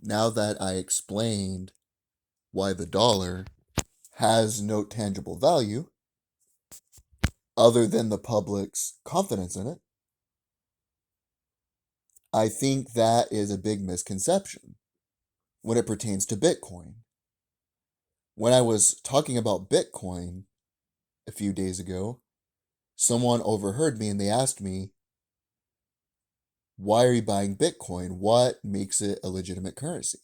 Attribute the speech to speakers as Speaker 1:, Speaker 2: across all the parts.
Speaker 1: now that I explained why the dollar has no tangible value other than the public's confidence in it, I think that is a big misconception when it pertains to Bitcoin. When I was talking about Bitcoin a few days ago, someone overheard me and they asked me, why are you buying Bitcoin? What makes it a legitimate currency?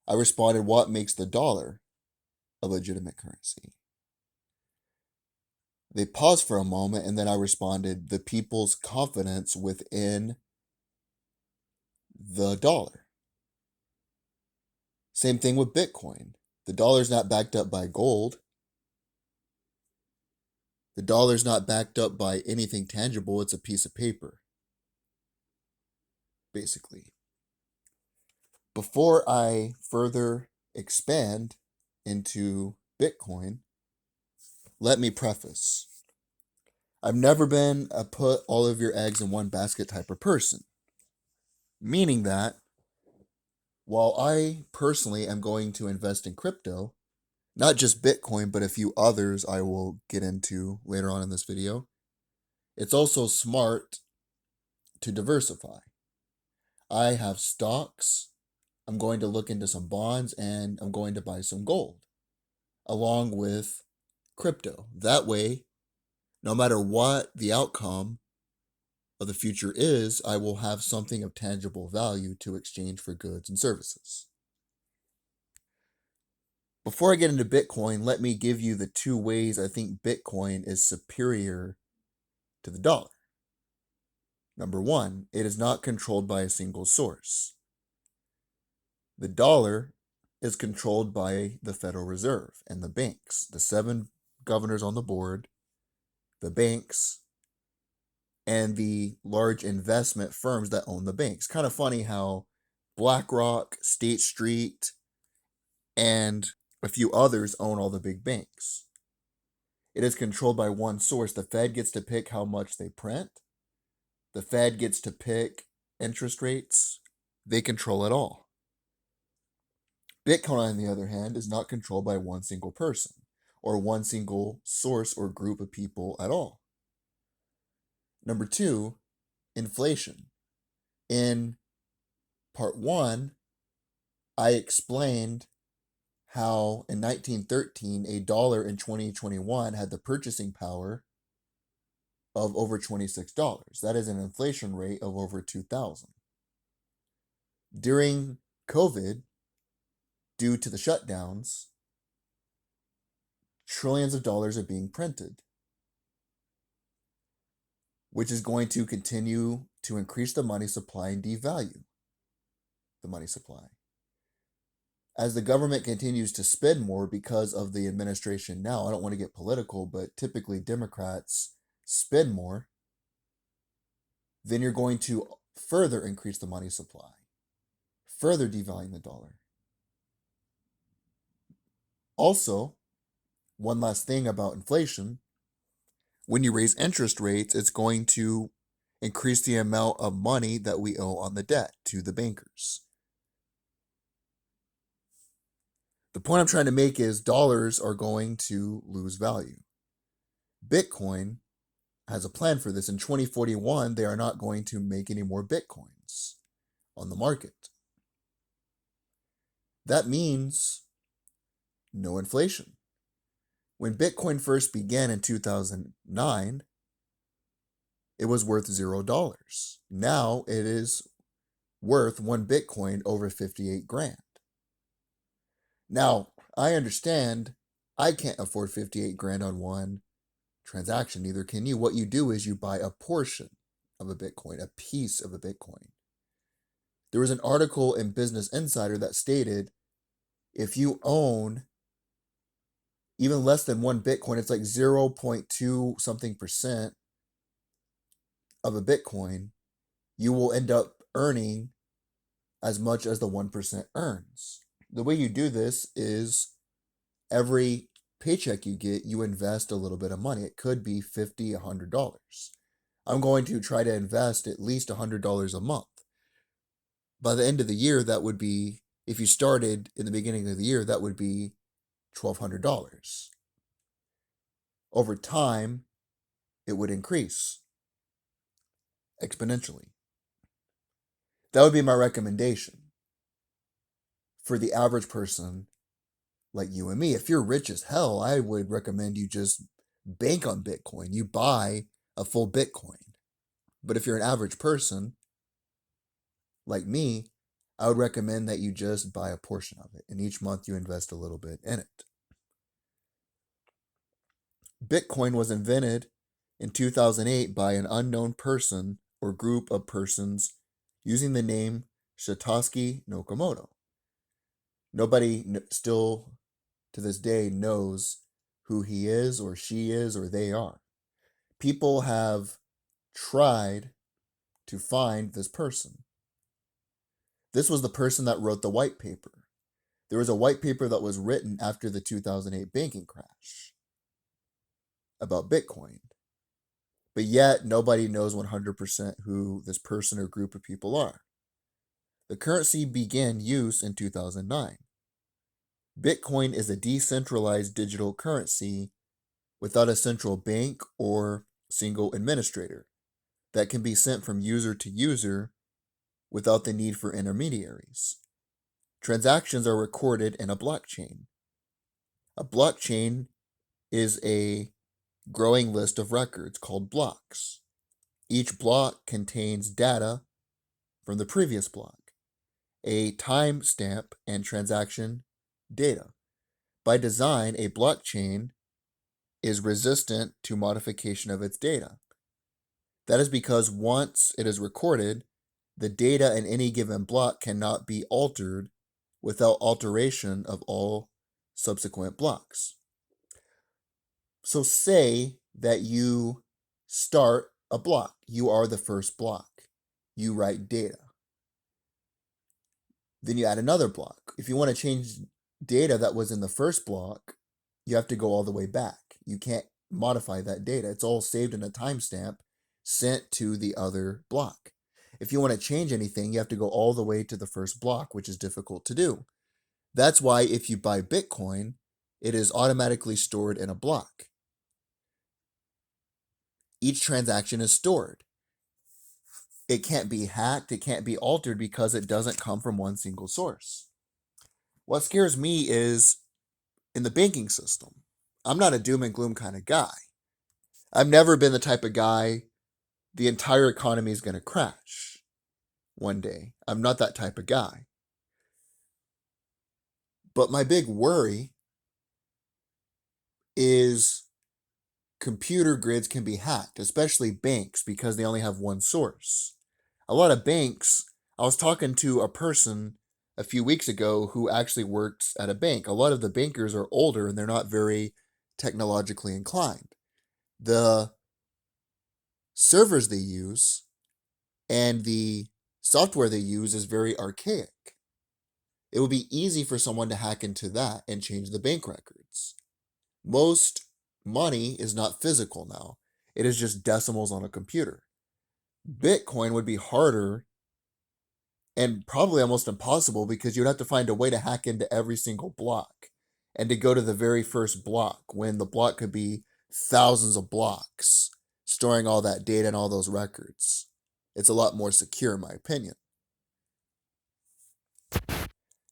Speaker 1: I responded, what makes the dollar a legitimate currency? They paused for a moment and then I responded, the people's confidence within the dollar. Same thing with Bitcoin. The dollar's not backed up by gold. The dollar's not backed up by anything tangible. It's a piece of paper, basically. Before I further expand into Bitcoin, let me preface. I've never been a put all of your eggs in one basket type of person. Meaning that while I personally am going to invest in crypto, not just Bitcoin, but a few others I will get into later on in this video, it's also smart to diversify. I have stocks, I'm going to look into some bonds, and I'm going to buy some gold along with crypto. That way, no matter what the outcome of the future is, I will have something of tangible value to exchange for goods and services. Before I get into Bitcoin, let me give you the two ways I think Bitcoin is superior to the dollar. Number one, it is not controlled by a single source. The dollar is controlled by the Federal Reserve and the banks, the 7 governors on the board, the banks, and the large investment firms that own the banks. Kind of funny how BlackRock, State Street, and a few others own all the big banks. It is controlled by one source. The Fed gets to pick how much they print. The Fed gets to pick interest rates. They control it all. Bitcoin, on the other hand, is not controlled by one single person or one single source or group of people at all. Number two, inflation. In part one, I explained how in 1913, a dollar in 2021 had the purchasing power of over $26. That is an inflation rate of over 2,000. During COVID, due to the shutdowns, trillions of dollars are being printed, which is going to continue to increase the money supply and devalue the money supply. As the government continues to spend more because of the administration now, I don't want to get political, but typically Democrats spend more, then you're going to further increase the money supply, further devaluing the dollar. Also, one last thing about inflation, when you raise interest rates, it's going to increase the amount of money that we owe on the debt to the bankers. The point I'm trying to make is dollars are going to lose value. Bitcoin has a plan for this. In 2041, they are not going to make any more Bitcoins on the market. That means no inflation. When Bitcoin first began in 2009, it was worth $0. Now it is worth one Bitcoin over 58 grand. Now, I understand I can't afford 58 grand on one transaction, neither can you. What you do is you buy a portion of a Bitcoin, a piece of a Bitcoin. There was an article in Business Insider that stated if you own even less than one Bitcoin, it's like 0.2 something percent of a Bitcoin, you will end up earning as much as the 1% earns. The way you do this is every paycheck you get, you invest a little bit of money. It could be $50, $100. I'm going to try to invest at least $100 a month. By the end of the year, that would be, if you started in the beginning of the year, that would be $1,200. Over time, it would increase exponentially. That would be my recommendation for the average person like you and me. If you're rich as hell, I would recommend you just bank on Bitcoin. You buy a full Bitcoin. But if you're an average person like me, I would recommend that you just buy a portion of it, and each month you invest a little bit in it. Bitcoin was invented in 2008 by an unknown person or group of persons using the name Satoshi Nakamoto. Nobody still to this day knows who he is or she is or they are. People have tried to find this person. This was the person that wrote the white paper. There was a white paper that was written after the 2008 banking crash about Bitcoin. But yet, nobody knows 100% who this person or group of people are. The currency began use in 2009. Bitcoin is a decentralized digital currency without a central bank or single administrator that can be sent from user to user without the need for intermediaries. Transactions are recorded in a blockchain. A blockchain is a growing list of records called blocks. Each block contains data from the previous block, a timestamp, and transaction data. By design, a blockchain is resistant to modification of its data. That is because once it is recorded, the data in any given block cannot be altered without alteration of all subsequent blocks. So say that you start a block. You are the first block. You write data. Then you add another block. If you want to change data that was in the first block, you have to go all the way back. You can't modify that data. It's all saved in a timestamp sent to the other block. If you want to change anything, you have to go all the way to the first block, which is difficult to do. That's why if you buy Bitcoin, it is automatically stored in a block. Each transaction is stored. It can't be hacked, it can't be altered because it doesn't come from one single source. What scares me is in the banking system. I'm not a doom and gloom kind of guy. I've never been the type of guy the entire economy is going to crash one day. I'm not that type of guy. But my big worry is computer grids can be hacked, especially banks, because they only have one source. A lot of banks, I was talking to a person a few weeks ago who actually works at a bank. A lot of the bankers are older and they're not very technologically inclined. The servers they use and the software they use is very archaic. It would be easy for someone to hack into that and change the bank records. Most money is not physical now. It is just decimals on a computer. Bitcoin would be harder and probably almost impossible because you'd have to find a way to hack into every single block and to go to the very first block when the block could be thousands of blocks storing all that data and all those records. It's a lot more secure, in my opinion.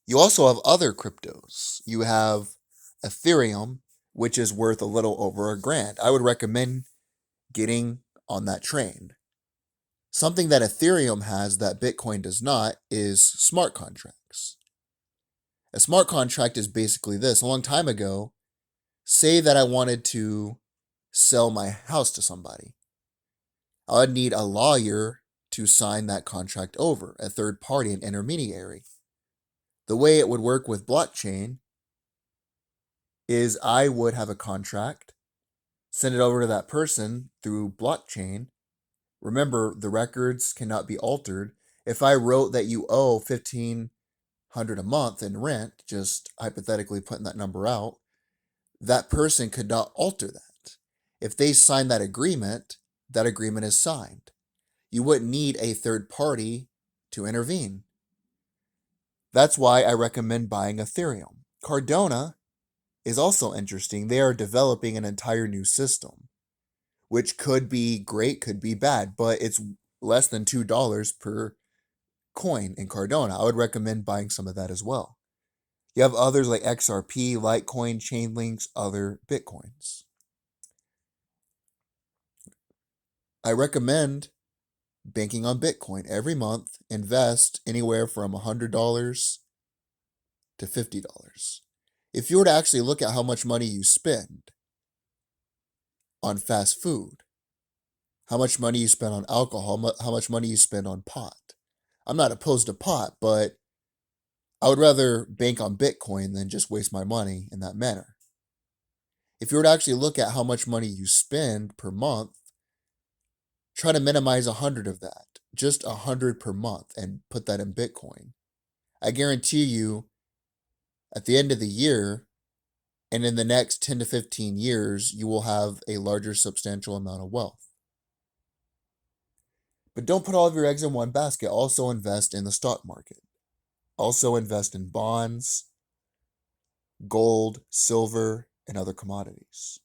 Speaker 1: You also have other cryptos. You have Ethereum, which is worth a little over $1,000. I would recommend getting on that train. Something that Ethereum has that Bitcoin does not is smart contracts. A smart contract is basically this. A long time ago, say that I wanted to sell my house to somebody. I would need a lawyer to sign that contract over, a third party, an intermediary. The way it would work with blockchain is I would have a contract, send it over to that person through blockchain. Remember, the records cannot be altered. If I wrote that you owe $1,500 a month in rent, just hypothetically putting that number out, that person could not alter that. If they sign that agreement is signed. You wouldn't need a third party to intervene. That's why I recommend buying Ethereum. Cardano is also interesting. They are developing an entire new system, which could be great, could be bad, but it's less than $2 per coin in Cardano. I would recommend buying some of that as well. You have others like XRP, Litecoin, Chainlinks, other Bitcoins. I recommend banking on Bitcoin every month. Invest anywhere from $100 to $50. If you were to actually look at how much money you spend on fast food, how much money you spend on alcohol, how much money you spend on pot. I'm not opposed to pot, but I would rather bank on Bitcoin than just waste my money in that manner. If you were to actually look at how much money you spend per month, try to minimize 100 of that, just 100 per month, and put that in Bitcoin. I guarantee you, at the end of the year, and in the next 10 to 15 years, you will have a larger substantial amount of wealth. But don't put all of your eggs in one basket. Also invest in the stock market. Also invest in bonds, gold, silver, and other commodities.